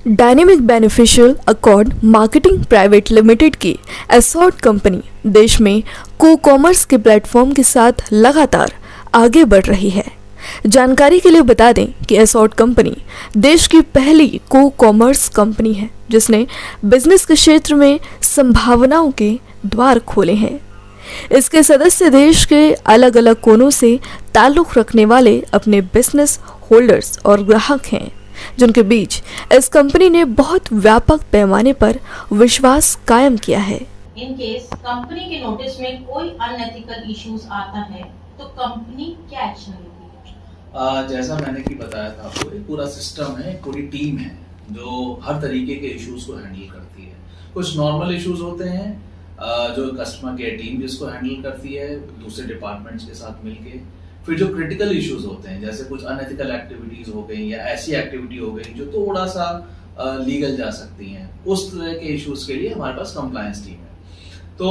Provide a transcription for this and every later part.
Dynamic beneficial accord marketing private limited की एसॉर्ट company देश में को-कॉमर्स के प्लेटफॉर्म के साथ लगातार आगे बढ़ रही है। जानकारी के लिए बता दें कि एसॉर्ट कंपनी देश की पहली को-कॉमर्स कंपनी है जिसने बिजनेस के क्षेत्र में संभावनाओं के द्वार खोले हैं। इसके सदस्य देश के अलग अलग कोनों से ताल्लुक़ रखने वाले अपने बिजनेस होल्डर्स और ग्राहक हैं, जिनके बीच इस कंपनी ने बहुत व्यापक पैमाने पर विश्वास कायम किया है। इन केस कंपनी के नोटिस में कोई अनएथिकल इश्यूज आता है तो कंपनी क्या एक्शन लेती है? जैसा मैंने कि बताया था आपको, एक पूरा सिस्टम है, पूरी टीम है जो हर तरीके के इश्यूज को हैंडल करती है। कुछ नॉर्मल इश्यूज होते हैं जो कस्टमर केयर टीम जिसको हैंडल करती है दूसरे डिपार्टमेंट्स के साथ मिलके। फिर जो क्रिटिकल इश्यूज होते हैं जैसे कुछ अनएथिकल एक्टिविटीज हो गई या ऐसी एक्टिविटी हो गई जो थोड़ा सा लीगल जा सकती हैं, उस तरह के इश्यूज के लिए हमारे पास कंप्लायंस टीम है। तो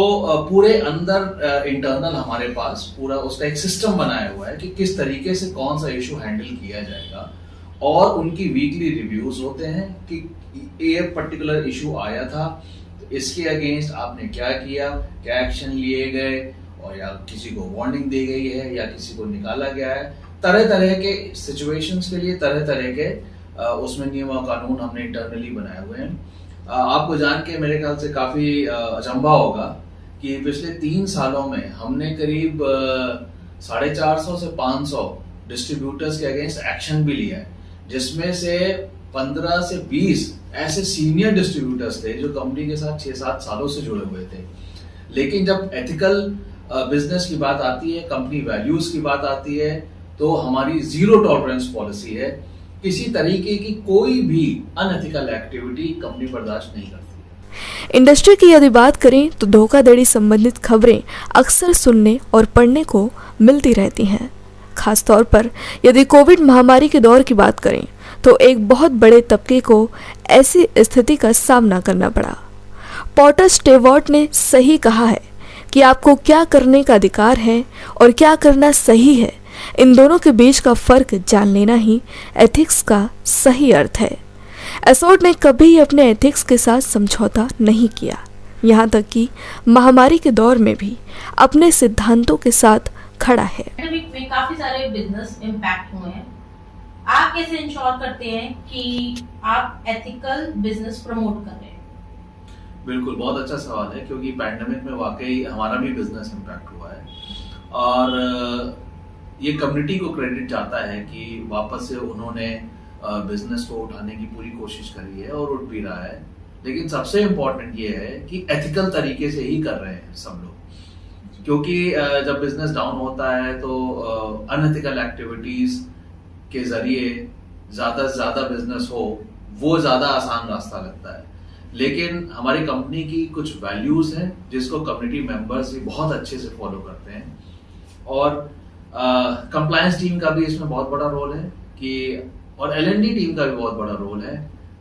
पूरे अंदर इंटरनल हमारे पास पूरा उसका एक सिस्टम बनाया हुआ है कि किस तरीके से कौन सा इशू हैंडल किया जाएगा, और उनकी वीकली रिव्यूज होते हैं कि ये पर्टिकुलर इशू आया था तो इसके अगेंस्ट आपने क्या किया, क्या एक्शन लिए गए, और या किसी को वार्निंग दी गई है या किसी को निकाला गया है। तरह तरह के सिचुएशंस के लिए तरह तरह के उसमें नियम और कानून हमने इंटरनली बनाए हुए हैं। आपको जान के मेरे ख्याल से काफी अचंभा होगा कि पिछले 3 सालों में हमने करीब 450 से 500 डिस्ट्रीब्यूटर्स के अगेंस्ट एक्शन भी लिया है, जिसमें से 15 से 20 ऐसे सीनियर डिस्ट्रीब्यूटर्स थे जो कंपनी के साथ 6-7 सालों से जुड़े हुए थे। लेकिन जब एथिकल बिजनेस की बात आती है, कंपनी वैल्यूज की बात आती है, तो हमारी जीरो टॉलरेंस पॉलिसी है। किसी तरीके की कोई भी अनएथिकल एक्टिविटी कंपनी बर्दाश्त नहीं करती। इंडस्ट्री की यदि बात करें तो धोखाधड़ी संबंधित खबरें अक्सर सुनने और पढ़ने को मिलती रहती हैं। खासतौर पर यदि कोविड महामारी के दौर की बात करें तो एक बहुत बड़े तबके को ऐसी स्थिति का सामना करना पड़ा। पॉटर स्टेवर्ट ने सही कहा है कि आपको क्या करने का अधिकार है और क्या करना सही है, इन दोनों के बीच का फर्क जान लेना ही एथिक्स का सही अर्थ है। एसॉर्ट ने कभी अपने एथिक्स के साथ समझौता नहीं किया, यहाँ तक कि महामारी के दौर में भी अपने सिद्धांतों के साथ खड़ा है। पैंडेमिक में काफी सारे बिजनेस इम्पैक्ट हुए हैं। आप कैसे इंश्योर करते हैं कि आप एथिकल बिजनेस प्रमोट कर रहे हैं? बिल्कुल, बहुत अच्छा सवाल है, क्योंकि पैंडेमिक में वाकई हमारा भी बिजनेस इम्पैक्ट हुआ है और ये कम्युनिटी को क्रेडिट जाता है कि वापस से उन्होंने बिजनेस को उठाने की पूरी कोशिश करी है और उठ भी रहा है। लेकिन सबसे इम्पोर्टेंट ये है कि एथिकल तरीके से ही कर रहे हैं सब लोग, क्योंकि जब बिजनेस डाउन होता है तो अनएथिकल एक्टिविटीज के जरिए ज्यादा से ज्यादा बिजनेस हो, वो ज्यादा आसान रास्ता लगता है। लेकिन हमारी कंपनी की कुछ वैल्यूज हैं जिसको कम्युनिटी मेंबर्स भी बहुत अच्छे से फॉलो करते हैं, और कंप्लायंस टीम का भी इसमें बहुत बड़ा रोल है कि, और एल&डी टीम का भी बहुत बड़ा रोल है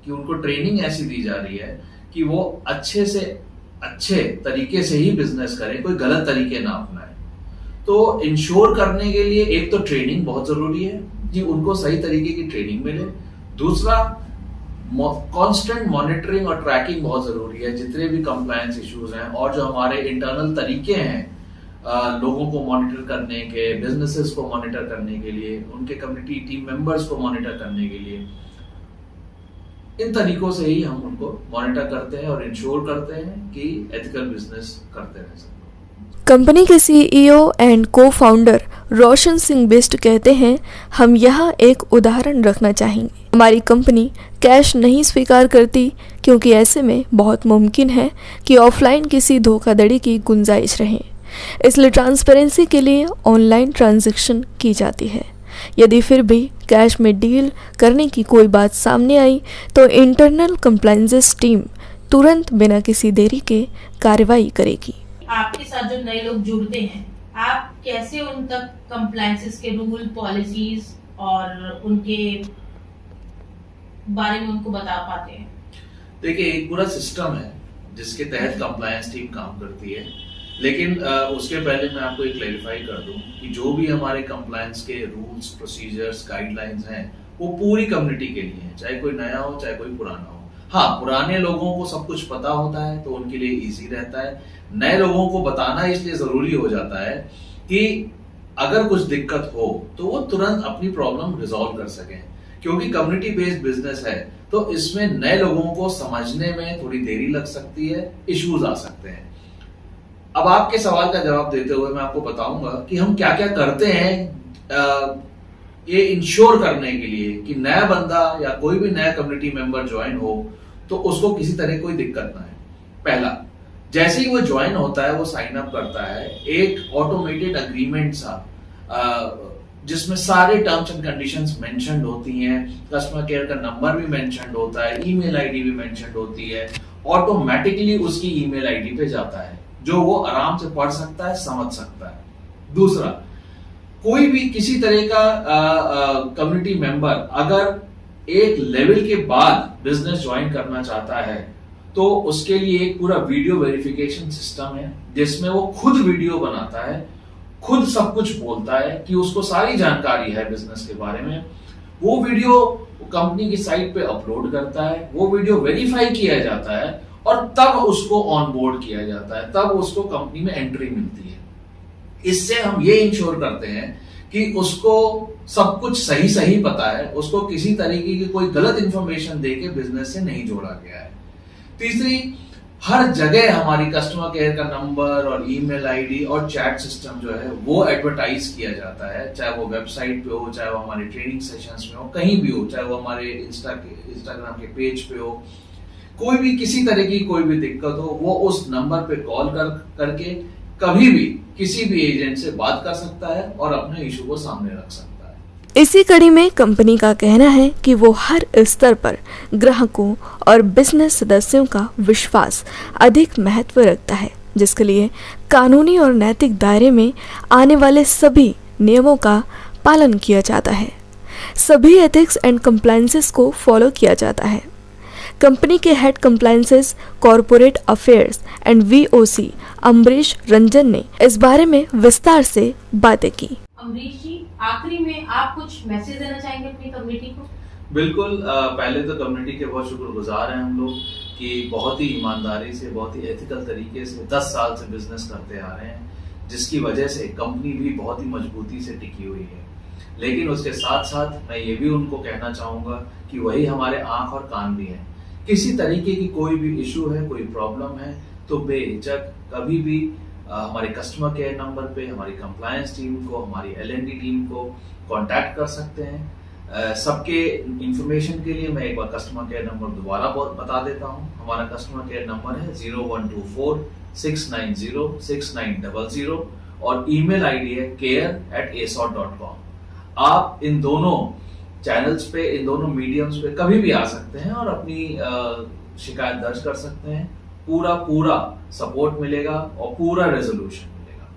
कि उनको ट्रेनिंग ऐसी दी जा रही है कि वो अच्छे से अच्छे तरीके से ही बिजनेस करें, कोई गलत तरीके ना अपनाएं। तो इंश्योर करने के लिए एक तो ट्रेनिंग बहुत जरूरी है कि उनको सही तरीके की ट्रेनिंग मिले। दूसरा, कांस्टेंट मॉनिटरिंग और ट्रैकिंग बहुत जरूरी है, जितने भी कंप्लायंस इश्यूज हैं और जो हमारे इंटरनल तरीके हैं लोगों को मॉनिटर करने के, बिजनेसेस को मॉनिटर करने के लिए, उनके कम्युनिटी टीम मेंबर्स को मॉनिटर करने के लिए, इन तरीकों से ही हम उनको मॉनिटर करते हैं और इंश्योर करते हैं कि एथिकल बिजनेस करते रह सकते। कंपनी के सीईओ एंड को फाउंडर रोशन सिंह बिष्ट कहते हैं, हम यहाँ एक उदाहरण रखना चाहेंगे। हमारी कंपनी कैश नहीं स्वीकार करती क्योंकि ऐसे में बहुत मुमकिन है कि ऑफलाइन किसी धोखाधड़ी की गुंजाइश रहे, इसलिए ट्रांसपेरेंसी के लिए ऑनलाइन ट्रांजैक्शन की जाती है। यदि फिर भी कैश में डील करने की कोई बात सामने आई तो इंटरनल कंप्लायंसेस टीम तुरंत बिना किसी देरी के कार्रवाई करेगी। आपके साथ जो नए लोग जुड़ते हैं, आप कैसे उन तक कंप्लायंसेस के रूल, पॉलिसीज और उनके बारे में उनको बता पाते हैं? देखिए, एक पूरा सिस्टम है जिसके तहत कंप्लायंस टीम काम करती है, लेकिन उसके पहले मैं आपको एक क्लैरिफाई कर दूं कि जो भी हमारे कंप्लायंस के रूल्स, प्रोसीजर्स, गाइडलाइंस हैं, वो पूरी कम्युनिटी के लिए हैं, चाहे कोई नया हो चाहे कोई पुराना हो। हाँ, पुराने लोगों को सब कुछ पता होता है तो उनके लिए इजी रहता है। नए लोगों को बताना इसलिए जरूरी हो जाता है कि अगर कुछ दिक्कत हो तो वो तुरंत अपनी प्रॉब्लम रिजॉल्व कर सकें, क्योंकि कम्युनिटी बेस्ड बिजनेस है तो इसमें नए लोगों को समझने में थोड़ी देरी लग सकती है, इश्यूज आ सकते हैं। अब आपके सवाल का जवाब देते हुए मैं आपको बताऊंगा कि हम क्या क्या करते हैं ये इंश्योर करने के लिए कि नया बंदा या कोई भी नया कम्युनिटी मेंबर ज्वाइन हो तो उसको किसी तरह कोई दिक्कत ना है। पहला, जैसे ही वो ज्वाइन होता है, वो साइन अप करता है, एक ऑटोमेटेड अग्रीमेंट सा जिसमें सारे टर्म्स एंड कंडीशंस मेंशन्ड होती हैं, कस्टमर केयर का नंबर भी मेंशन्ड होता है, ईमेल आईडी भी मेंशन्ड होती है, ऑटोमेटिकली उसकी ईमेल आईडी पे जाता है, जो वो आराम से पढ़ सकता है, समझ सकता है। दूसरा, कोई भी किसी तरह का कम्युनिटी मेंबर अगर एक लेवल के बाद बिजनेस ज्वाइन करना चाहता है तो उसके लिए एक पूरा वीडियो वेरिफिकेशन सिस्टम है, जिसमें वो खुद वीडियो बनाता है, खुद सब कुछ बोलता है कि उसको सारी जानकारी है बिजनेस के बारे में। वो वीडियो कंपनी की साइट पे अपलोड करता है, वो वीडियो वेरीफाई किया जाता है और तब उसको ऑन बोर्ड किया जाता है, तब उसको कंपनी में एंट्री मिलती है। इससे हम ये इंश्योर करते हैं कि उसको सब कुछ सही सही पता है, उसको किसी तरीके की कोई गलत इंफॉर्मेशन देके बिजनेस से नहीं जोड़ा गया है। तीसरी, हर जगह हमारी कस्टमर केयर का नंबर और ईमेल आईडी और चैट सिस्टम जो है वो एडवर्टाइज किया जाता है, चाहे वो वेबसाइट पे हो, चाहे वो हमारे ट्रेनिंग सेशंस में हो, कहीं भी हो, चाहे वो हमारे इंस्टाग्राम के पेज पे हो। कोई भी किसी तरह की कोई भी दिक्कत हो, वो उस नंबर पे कॉल करके कभी भी किसी भी एजेंट से बात कर सकता है और अपने इशू को सामने रख सकता है। इसी कड़ी में कंपनी का कहना है कि वो हर स्तर पर ग्राहकों और बिजनेस सदस्यों का विश्वास अधिक महत्व रखता है, जिसके लिए कानूनी और नैतिक दायरे में आने वाले सभी नियमों का पालन किया जाता है। सभी एथिक्स एंड कंप्लायंसेस को फॉलो किया जाता है। कंपनी के head compliances corporate affairs and VOC Ambarish Ranjan ने इस बारे में विस्तार से बातें की। अम्बरीश जी, आखिरी में आप कुछ मैसेज देना चाहेंगे अपनी कम्युनिटी को? बिल्कुल, पहले तो कम्युनिटी के बहुत शुक्रगुजार हैं हम लोग कि बहुत ही ईमानदारी से, बहुत ही एथिकल तरीके से 10 साल से बिजनेस करते आ रहे हैं, जिसकी वजह से कंपनी भी बहुत ही मजबूती से टिकी हुई है। लेकिन उसके साथ साथ मैं ये भी उनको कहना चाहूँगा कि वही हमारे आँख और कान भी हैं। किसी तरीके की कोई भी इशू है, कोई प्रॉब्लम है तो बेहिचक कभी भी हमारे कस्टमर केयर नंबर पे हमारी कंप्लायंस टीम को, हमारी L&D टीम को कांटेक्ट कर सकते हैं। सबके इंफॉर्मेशन के लिए मैं एक बार कस्टमर केयर नंबर दोबारा बता देता हूँ। हमारा कस्टमर केयर नंबर है 0124 690 6900 और ईमेल आईडी है care@asort.com। आप इन दोनों चैनल्स पे, इन दोनों मीडियम्स पे कभी भी आ सकते हैं और अपनी शिकायत दर्ज कर सकते हैं। पूरा सपोर्ट मिलेगा और पूरा रेजोल्यूशन।